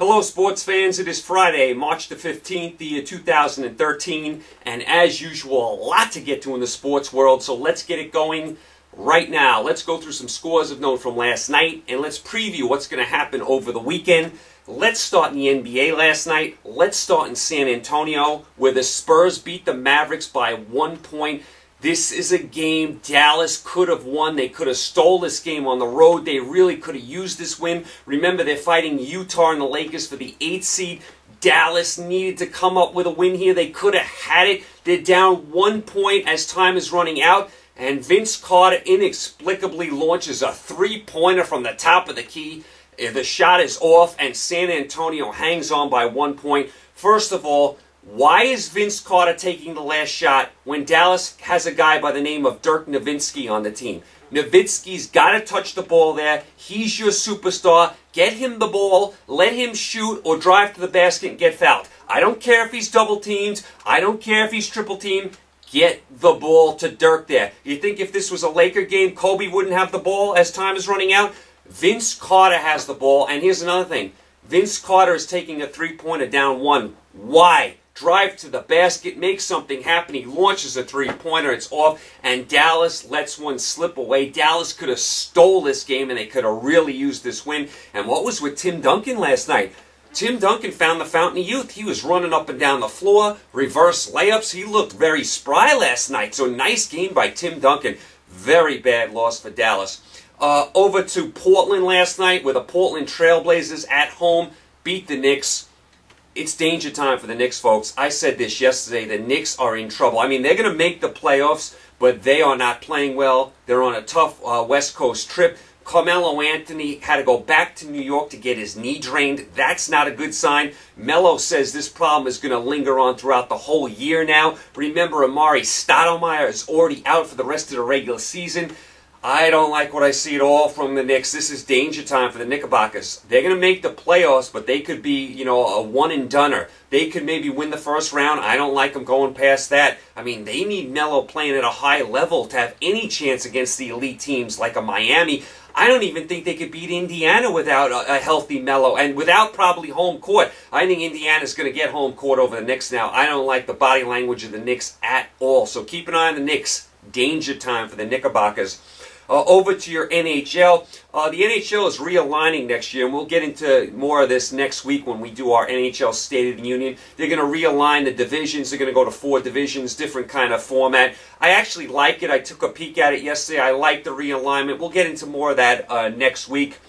Hello sports fans, it is Friday, March the 15th, the year 2013, and as usual, a lot to get to in the sports world, so let's get it going right now. Let's go through some scores of note from last night, and let's preview what's going to happen over the weekend. Let's start in the NBA last night. Let's start in San Antonio, where the Spurs beat the Mavericks by 1 point. This is a game Dallas could have won. They could have stole this game on the road. They really could have used this win. Remember, they're fighting Utah and the Lakers for the 8th seed. Dallas needed to come up with a win here. They could have had it. They're down 1 point as time is running out. And Vince Carter inexplicably launches a three-pointer from the top of the key. The shot is off, and San Antonio hangs on by 1 point. First of all, why is Vince Carter taking the last shot when Dallas has a guy by the name of Dirk Nowitzki on the team? Nowitzki's got to touch the ball there. He's your superstar. Get him the ball, let him shoot, or drive to the basket and get fouled. I don't care if he's double-teamed. I don't care if he's triple-teamed. Get the ball to Dirk there. You think if this was a Laker game, Kobe wouldn't have the ball as time is running out? Vince Carter has the ball, and here's another thing. Vince Carter is taking a three-pointer down one. Why? Drive to the basket, make something happen. He launches a three-pointer, it's off, and Dallas lets one slip away. Dallas could have stole this game, and they could have really used this win. And what was with Tim Duncan last night? Tim Duncan found the fountain of youth. He was running up and down the floor, reverse layups. He looked very spry last night. So nice game by Tim Duncan. Very bad loss for Dallas. Over to Portland last night, where the Portland Trailblazers at home beat the Knicks. It's danger time for the Knicks, folks. I said this yesterday. The Knicks are in trouble. I mean, they're going to make the playoffs, but they are not playing well. They're on a tough West Coast trip. Carmelo Anthony had to go back to New York to get his knee drained. That's not a good sign. Melo says this problem is going to linger on throughout the whole year now. Remember, Amari Stoudemire is already out for the rest of the regular season. I don't like what I see at all from the Knicks. This is danger time for the Knickerbockers. They're going to make the playoffs, but they could be, you know, a one-and-doneer. They could maybe win the first round. I don't like them going past that. I mean, they need Melo playing at a high level to have any chance against the elite teams like a Miami. I don't even think they could beat Indiana without a healthy Melo and without probably home court. I think Indiana's going to get home court over the Knicks now. I don't like the body language of the Knicks at all. So keep an eye on the Knicks. Danger time for the Knickerbockers. Over to your NHL. The NHL is realigning next year, and we'll get into more of this next week when we do our NHL State of the Union. They're going to realign the divisions. They're going to go to 4 divisions, different kind of format. I actually like it. I took a peek at it yesterday. I like the realignment. We'll get into more of that next week.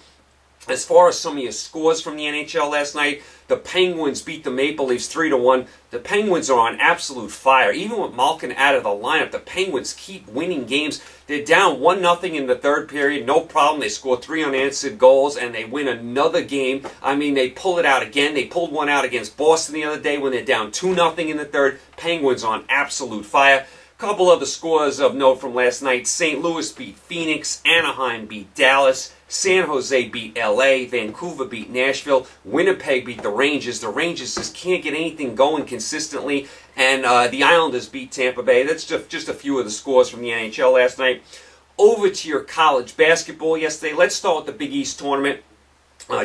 As far as some of your scores from the NHL last night, the Penguins beat the Maple Leafs 3-1. The Penguins are on absolute fire. Even with Malkin out of the lineup, the Penguins keep winning games. They're down 1-0 in the third period. No problem. They score 3 unanswered goals, and they win another game. I mean, they pull it out again. They pulled one out against Boston the other day when they're down 2-0 in the third. Penguins on absolute fire. Couple of the scores of note from last night. St. Louis beat Phoenix. Anaheim beat Dallas. San Jose beat LA. Vancouver beat Nashville. Winnipeg beat the Rangers. The Rangers just can't get anything going consistently. And the Islanders beat Tampa Bay. That's just a few of the scores from the NHL last night. Over to your college basketball yesterday. Let's start with the Big East tournament.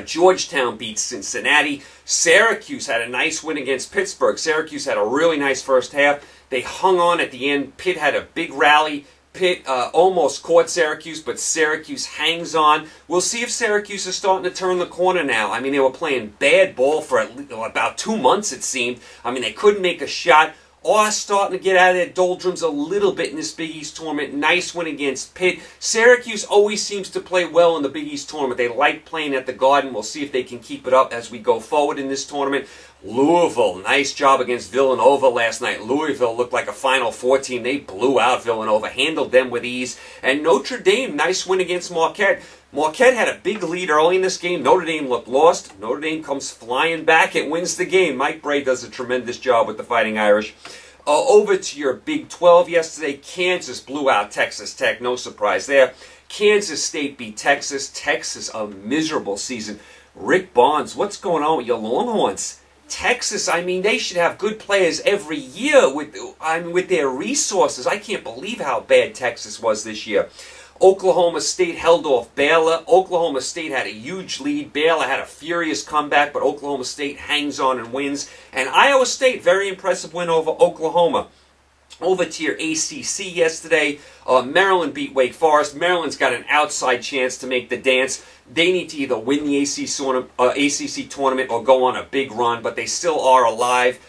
Georgetown beat Cincinnati. Syracuse had a nice win against Pittsburgh. Syracuse had a really nice first half. They hung on at the end. Pitt had a big rally. Pitt almost caught Syracuse, but Syracuse hangs on. We'll see if Syracuse is starting to turn the corner now. I mean, they were playing bad ball for about 2 months, it seemed. I mean, they couldn't make a shot. Are starting to get out of their doldrums a little bit in this Big East tournament. Nice win against Pitt. Syracuse always seems to play well in the Big East tournament. They like playing at the Garden. We'll see if they can keep it up as we go forward in this tournament. Louisville, nice job against Villanova last night. Louisville looked like a Final Four team. They blew out Villanova, handled them with ease. And Notre Dame, nice win against Marquette. Marquette had a big lead early in this game. Notre Dame looked lost. Notre Dame comes flying back and wins the game. Mike Bray does a tremendous job with the Fighting Irish. Over to your Big 12 yesterday. Kansas blew out Texas Tech. No surprise there. Kansas State beat Texas. Texas, a miserable season. Rick Barnes, what's going on with your Longhorns? Texas, I mean, they should have good players every year with their resources. I can't believe how bad Texas was this year. Oklahoma State held off Baylor. Oklahoma State had a huge lead. Baylor had a furious comeback, but Oklahoma State hangs on and wins. And Iowa State, very impressive win over Oklahoma. Over to your ACC yesterday, Maryland beat Wake Forest. Maryland's got an outside chance to make the dance. They need to either win the ACC tournament or go on a big run, but they still are alive.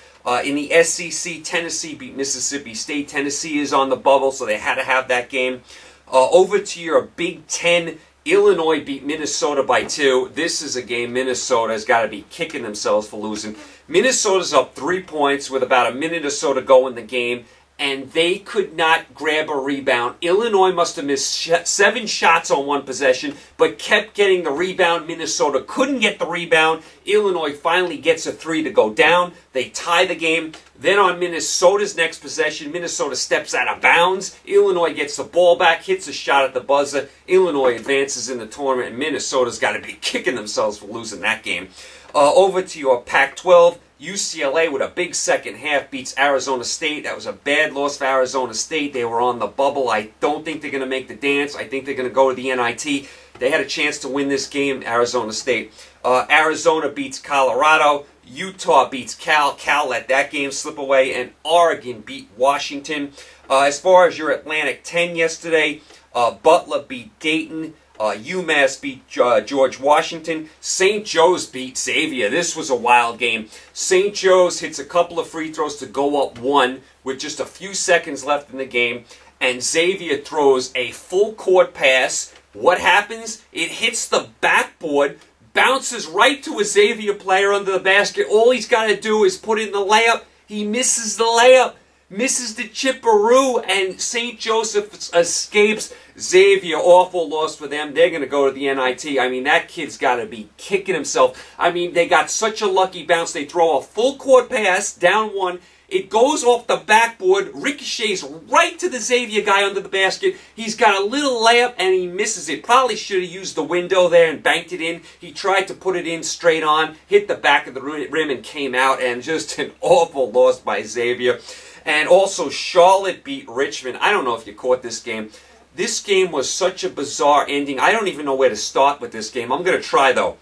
In the SEC, Tennessee beat Mississippi State. Tennessee is on the bubble, so they had to have that game. Over to your Big Ten, Illinois beat Minnesota by 2. This is a game Minnesota has got to be kicking themselves for losing. Minnesota's up 3 points with about a minute or so to go in the game, and they could not grab a rebound. Illinois must have missed 7 shots on one possession, but kept getting the rebound. Minnesota couldn't get the rebound. Illinois finally gets a 3 to go down. They tie the game. Then on Minnesota's next possession, Minnesota steps out of bounds. Illinois gets the ball back, hits a shot at the buzzer. Illinois advances in the tournament, and Minnesota's got to be kicking themselves for losing that game. Over to your Pac-12. UCLA with a big second half beats Arizona State. That was a bad loss for Arizona State. They were on the bubble. I don't think they're going to make the dance. I think they're going to go to the NIT. They had a chance to win this game, Arizona State. Arizona beats Colorado. Utah beats Cal. Cal let that game slip away. And Oregon beat Washington. As far as your Atlantic 10 yesterday, Butler beat Dayton. UMass beat George Washington. St. Joe's beat Xavier. This was a wild game. St. Joe's hits a couple of free throws to go up 1 with just a few seconds left in the game, and Xavier throws a full court pass. What happens? It hits the backboard, bounces right to a Xavier player under the basket. All he's got to do is put in the layup. He misses the layup. Misses the chipperoo, and St. Joseph escapes. Xavier, awful loss for them. They're going to go to the NIT. I mean, that kid's got to be kicking himself. I mean, they got such a lucky bounce. They throw a full court pass, down 1. It goes off the backboard, ricochets right to the Xavier guy under the basket. He's got a little layup, and he misses it. Probably should have used the window there and banked it in. He tried to put it in straight on, hit the back of the rim, and came out, and just an awful loss by Xavier. And also, Charlotte beat Richmond. I don't know if you caught this game. This game was such a bizarre ending. I don't even know where to start with this game. I'm going to try, though.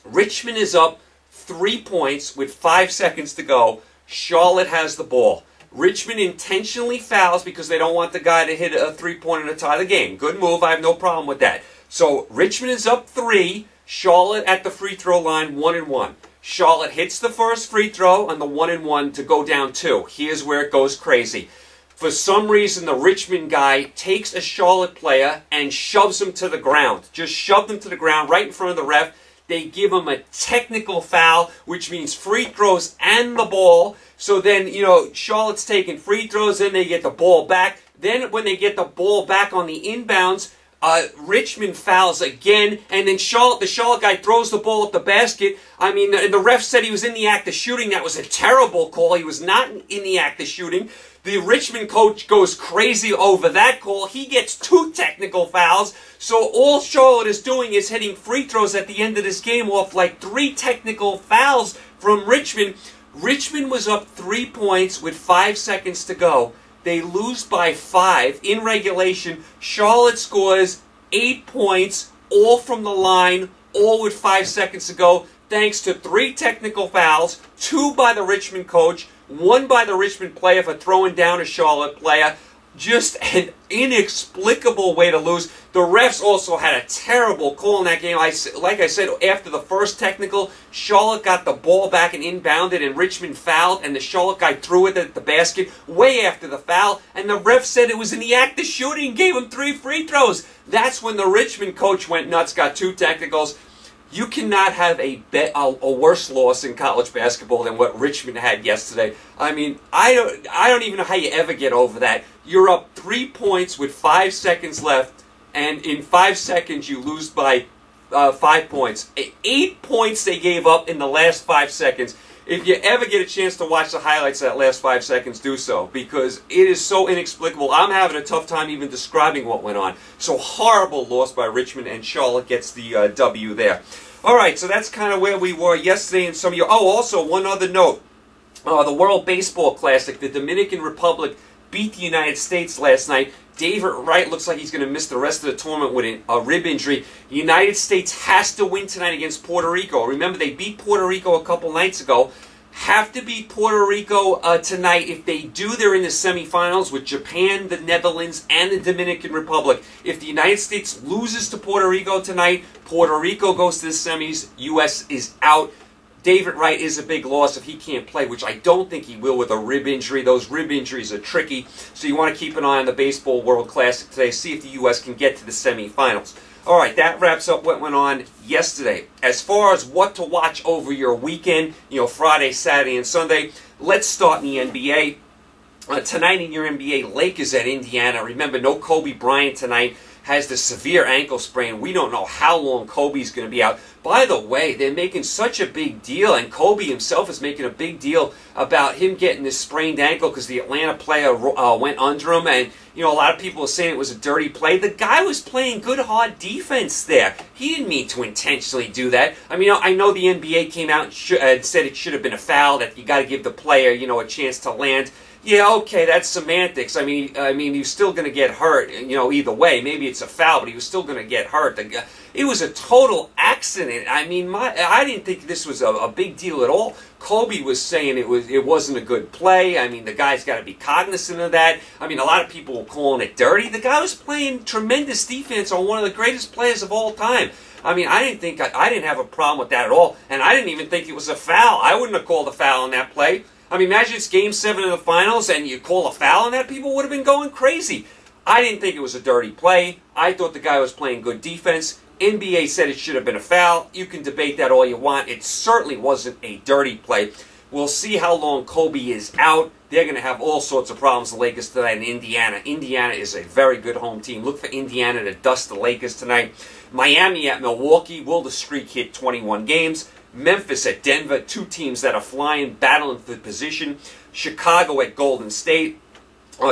Richmond is up 3 points with 5 seconds to go. Charlotte has the ball. Richmond intentionally fouls because they don't want the guy to hit a three-pointer to tie the game. Good move. I have no problem with that. So, Richmond is up 3. Charlotte at the free throw line, 1-1. Charlotte hits the first free throw on the 1-1 to go down 2. Here's where it goes crazy. For some reason, the Richmond guy takes a Charlotte player and shoves him to the ground. Just shoved him to the ground right in front of the ref. They give him a technical foul, which means free throws and the ball. So then, you know, Charlotte's taking free throws, then they get the ball back. Then when they get the ball back on the inbounds, Richmond fouls again, and then the Charlotte guy throws the ball at the basket. I mean, the ref said he was in the act of shooting. That was a terrible call. He was not in the act of shooting. The Richmond coach goes crazy over that call. He gets 2 technical fouls. So all Charlotte is doing is hitting free throws at the end of this game off like 3 technical fouls from Richmond. Richmond was up 3 points with 5 seconds to go. They lose by 5 in regulation. Charlotte scores 8 points, all from the line, all with 5 seconds to go, thanks to 3 technical fouls, 2 by the Richmond coach, 1 by the Richmond player for throwing down a Charlotte player. Just an inexplicable way to lose. The refs also had a terrible call in that game. Like I said, after the first technical, Charlotte got the ball back and inbounded, and Richmond fouled, and the Charlotte guy threw it at the basket way after the foul, and the ref said it was in the act of shooting, gave him 3 free throws. That's when the Richmond coach went nuts, got 2 technicals. You cannot have a worse loss in college basketball than what Richmond had yesterday. I mean, I don't even know how you ever get over that. You're up 3 points with 5 seconds left, and in 5 seconds you lose by 5 points. 8 points they gave up in the last 5 seconds. If you ever get a chance to watch the highlights of that last 5 seconds, do so, because it is so inexplicable. I'm having a tough time even describing what went on. So horrible loss by Richmond, and Charlotte gets the W there. All right, so that's kind of where we were yesterday and some of you. Oh, also, one other note. The World Baseball Classic, the Dominican Republic beat the United States last night. David Wright looks like he's going to miss the rest of the tournament with a rib injury. The United States has to win tonight against Puerto Rico. Remember, they beat Puerto Rico a couple nights ago. Have to beat Puerto Rico tonight. If they do, they're in the semifinals with Japan, the Netherlands, and the Dominican Republic. If the United States loses to Puerto Rico tonight, Puerto Rico goes to the semis, U.S. is out. David Wright is a big loss if he can't play, which I don't think he will with a rib injury. Those rib injuries are tricky, so you want to keep an eye on the Baseball World Classic today, see if the U.S. can get to the semifinals. All right, that wraps up what went on yesterday. As far as what to watch over your weekend, Friday, Saturday, and Sunday, let's start in the NBA. Tonight in your NBA, Lakers at Indiana. Remember, no Kobe Bryant tonight. Has the severe ankle sprain. We don't know how long Kobe's going to be out. By the way, they're making such a big deal, and Kobe himself is making a big deal about him getting this sprained ankle because the Atlanta player went under him, and a lot of people are saying it was a dirty play. The guy was playing good, hard defense there. He didn't mean to intentionally do that. I mean, I know the NBA came out and said it should have been a foul, that you got to give the player, a chance to land. Yeah, okay, that's semantics. I mean, he's still going to get hurt, either way. Maybe it's a foul, but he was still going to get hurt. It was a total accident. I mean, I didn't think this was a big deal at all. Kobe was saying it wasn't a good play. I mean, the guy's got to be cognizant of that. I mean, a lot of people were calling it dirty. The guy was playing tremendous defense on one of the greatest players of all time. I mean, I didn't have a problem with that at all, and I didn't even think it was a foul. I wouldn't have called a foul on that play. I mean, imagine it's Game 7 of the finals and you call a foul on that, people would have been going crazy. I didn't think it was a dirty play. I thought the guy was playing good defense. NBA said it should have been a foul. You can debate that all you want. It certainly wasn't a dirty play. We'll see how long Kobe is out. They're going to have all sorts of problems, the Lakers, tonight in Indiana. Indiana is a very good home team. Look for Indiana to dust the Lakers tonight. Miami at Milwaukee. Will the streak hit 21 games? Memphis at Denver, two teams that are flying, battling for the position. Chicago at Golden State.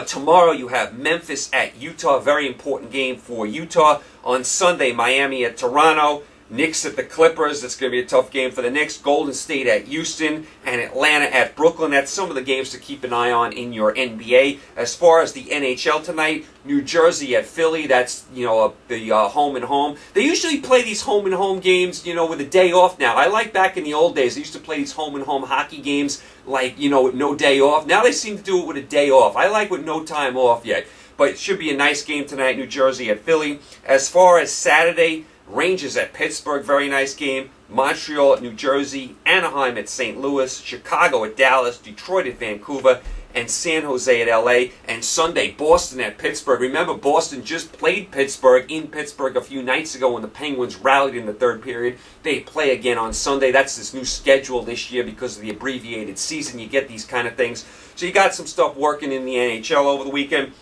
Tomorrow you have Memphis at Utah, very important game for Utah. On Sunday, Miami at Toronto. Knicks at the Clippers. That's going to be a tough game for the Knicks. Golden State at Houston and Atlanta at Brooklyn. That's some of the games to keep an eye on in your NBA. As far as the NHL tonight, New Jersey at Philly. That's, the home and home. They usually play these home and home games, with a day off now. I like back in the old days, they used to play these home and home hockey games like, with no day off. Now they seem to do it with a day off. I like with no time off yet. But it should be a nice game tonight, New Jersey at Philly. As far as Saturday, Rangers at Pittsburgh, very nice game. Montreal at New Jersey, Anaheim at St. Louis, Chicago at Dallas, Detroit at Vancouver, and San Jose at LA. And Sunday, Boston at Pittsburgh. Remember, Boston just played Pittsburgh in Pittsburgh a few nights ago when the Penguins rallied in the third period. They play again on Sunday. That's this new schedule this year because of the abbreviated season. You get these kind of things. So you got some stuff working in the NHL over the weekend.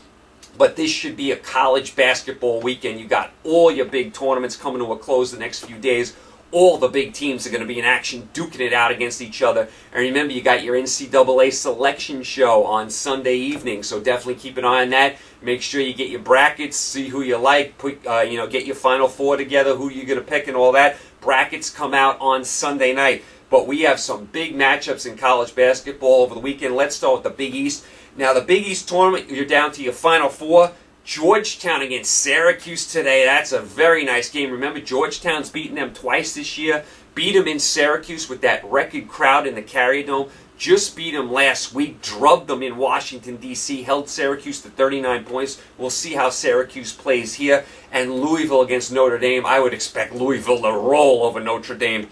But this should be a college basketball weekend. You got all your big tournaments coming to a close the next few days. All the big teams are going to be in action, duking it out against each other. And remember, you got your NCAA selection show on Sunday evening, so definitely keep an eye on that. Make sure you get your brackets, see who you like, get your Final Four together, who you're going to pick and all that. Brackets come out on Sunday night. But we have some big matchups in college basketball over the weekend. Let's start with the Big East. Now, the Big East tournament, you're down to your Final Four. Georgetown against Syracuse today. That's a very nice game. Remember, Georgetown's beaten them twice this year. Beat them in Syracuse with that record crowd in the Carrier Dome. Just beat them last week. Drubbed them in Washington, D.C. Held Syracuse to 39 points. We'll see how Syracuse plays here. And Louisville against Notre Dame. I would expect Louisville to roll over Notre Dame.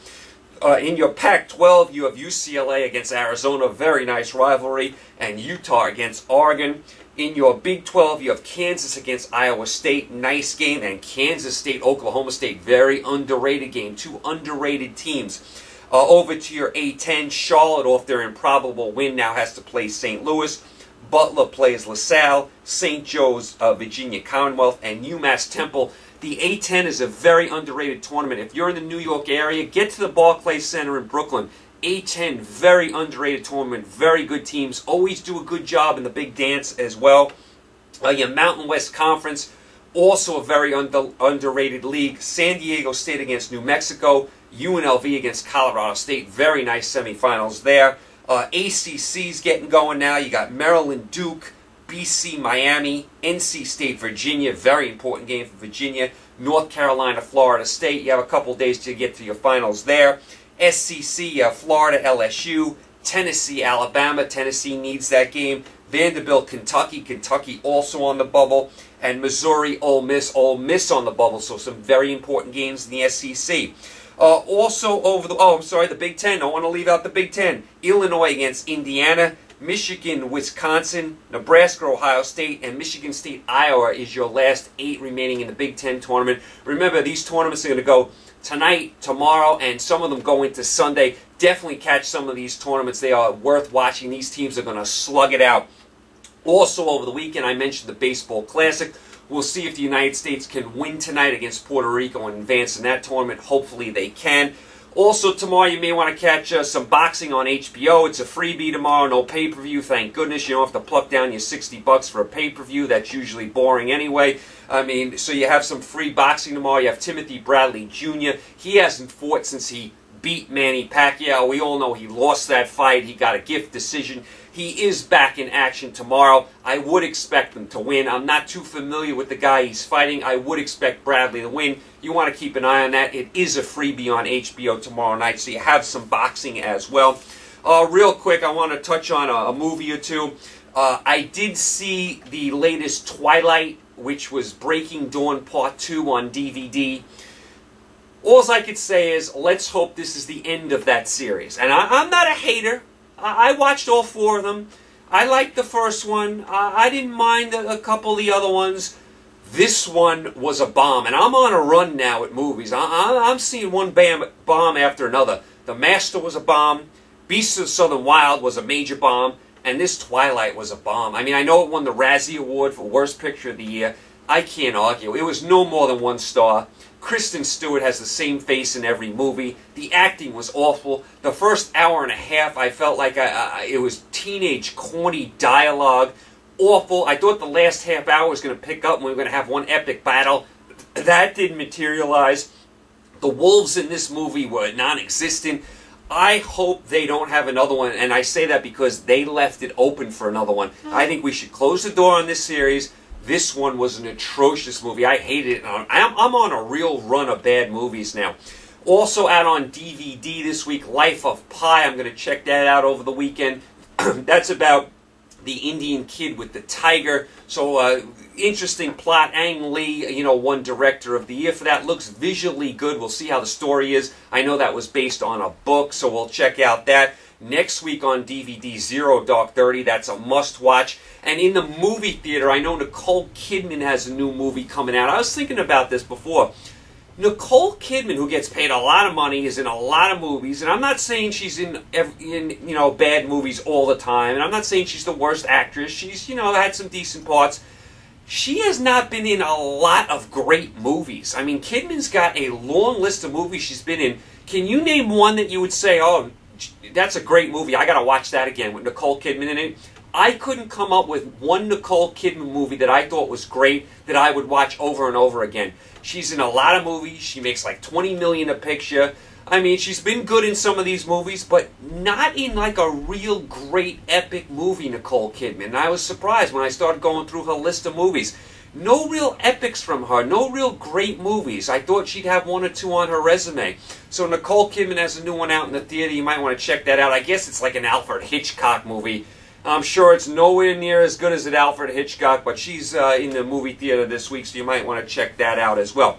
In your Pac-12, you have UCLA against Arizona, very nice rivalry, and Utah against Oregon. In your Big 12, you have Kansas against Iowa State, nice game, and Kansas State, Oklahoma State, very underrated game, two underrated teams. Over to your A-10, Charlotte, off their improbable win, now has to play St. Louis. Butler plays LaSalle, St. Joe's, Virginia Commonwealth, and UMass Temple. The A-10 is a very underrated tournament. If you're in the New York area, get to the Barclays Center in Brooklyn. A-10, very underrated tournament, very good teams. Always do a good job in the big dance as well. Your Mountain West Conference, also a very underrated league. San Diego State against New Mexico. UNLV against Colorado State. Very nice semifinals there. ACC's getting going now. You got Maryland, Duke, BC, Miami, NC State, Virginia, very important game for Virginia, North Carolina, Florida State. You have a couple days to get to your finals there. SEC, you have Florida, LSU, Tennessee, Alabama. Tennessee needs that game. Vanderbilt, Kentucky. Kentucky also on the bubble. And Missouri, Ole Miss. Ole Miss on the bubble. So some very important games in the SEC. Also over the Big Ten. I don't want to leave out the Big Ten. Illinois against Indiana. Michigan, Wisconsin, Nebraska, Ohio State, and Michigan State, Iowa is your last 8 remaining in the Big Ten tournament. Remember, these tournaments are going to go tonight, tomorrow, and some of them go into Sunday. Definitely catch some of these tournaments. They are worth watching. These teams are going to slug it out. Also, over the weekend, I mentioned the Baseball Classic. We'll see if the United States can win tonight against Puerto Rico and advance in that tournament. Hopefully they can. Also, tomorrow you may want to catch some boxing on HBO. It's a freebie tomorrow, no pay-per-view. Thank goodness you don't have to pluck down your $60 for a pay-per-view. That's usually boring anyway. I mean, so you have some free boxing tomorrow. You have Timothy Bradley Jr. He hasn't fought since he beat Manny Pacquiao. We all know he lost that fight. He got a gift decision. He is back in action tomorrow. I would expect him to win. I'm not too familiar with the guy he's fighting. I would expect Bradley to win. You want to keep an eye on that. It is a freebie on HBO tomorrow night, so you have some boxing as well. Real quick, I want to touch on a movie or two. I did see the latest Twilight, which was Breaking Dawn Part 2 on DVD. All I could say is, let's hope this is the end of that series. And I'm not a hater. I watched all 4 of them. I liked the first one. I didn't mind a couple of the other ones. This one was a bomb. And I'm on a run now at movies. I'm seeing one bomb after another. The Master was a bomb. Beasts of the Southern Wild was a major bomb. And this Twilight was a bomb. I mean, I know it won the Razzie Award for Worst Picture of the Year. I can't argue. It was no more than 1 star. Kristen Stewart has the same face in every movie. The acting was awful. The first hour and a half, I felt like it was teenage, corny dialogue. Awful. I thought the last half hour was going to pick up and we were going to have one epic battle. That didn't materialize. The wolves in this movie were non-existent. I hope they don't have another one, and I say that because they left it open for another one. I think we should close the door on this series. This one was an atrocious movie. I hated it. I'm on a real run of bad movies now. Also out on DVD this week, Life of Pi. I'm going to check that out over the weekend. That's about the Indian kid with the tiger. So, interesting plot. Ang Lee, won Director of the Year for that. Looks visually good. We'll see how the story is. I know that was based on a book, so we'll check out that. Next week on DVD, Zero Dark 30. That's a must-watch. And in the movie theater, I know Nicole Kidman has a new movie coming out. I was thinking about this before. Nicole Kidman, who gets paid a lot of money, is in a lot of movies. And I'm not saying she's in bad movies all the time. And I'm not saying she's the worst actress. She's, had some decent parts. She has not been in a lot of great movies. I mean, Kidman's got a long list of movies she's been in. Can you name one that you would say, oh, that's a great movie, I got to watch that again with Nicole Kidman in it? I couldn't come up with one Nicole Kidman movie that I thought was great that I would watch over and over again. She's in a lot of movies. She makes like $20 million a picture. I mean, she's been good in some of these movies, but not in like a real great epic movie, Nicole Kidman. And I was surprised when I started going through her list of movies. No real epics from her. No real great movies. I thought she'd have 1 or 2 on her resume. So Nicole Kidman has a new one out in the theater. You might want to check that out. I guess it's like an Alfred Hitchcock movie. I'm sure it's nowhere near as good as an Alfred Hitchcock, but she's in the movie theater this week, so you might want to check that out as well.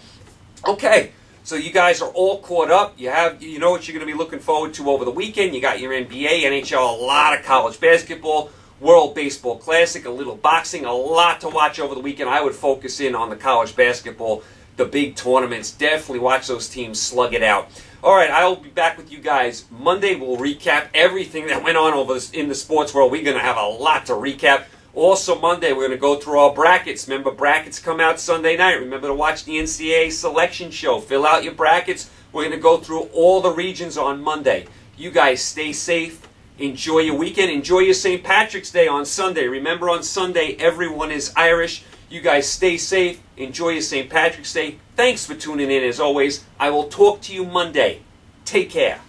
Okay, so you guys are all caught up. You know what you're going to be looking forward to over the weekend. You got your NBA, NHL, a lot of college basketball, World Baseball Classic, a little boxing, a lot to watch over the weekend. I would focus in on the college basketball, the big tournaments. Definitely watch those teams slug it out. All right, I will be back with you guys Monday. We'll recap everything that went on in the sports world. We're going to have a lot to recap. Also, Monday, we're going to go through our brackets. Remember, brackets come out Sunday night. Remember to watch the NCAA selection show. Fill out your brackets. We're going to go through all the regions on Monday. You guys stay safe. Enjoy your weekend. Enjoy your St. Patrick's Day on Sunday. Remember, on Sunday, everyone is Irish. You guys stay safe. Enjoy your St. Patrick's Day. Thanks for tuning in as always. I will talk to you Monday. Take care.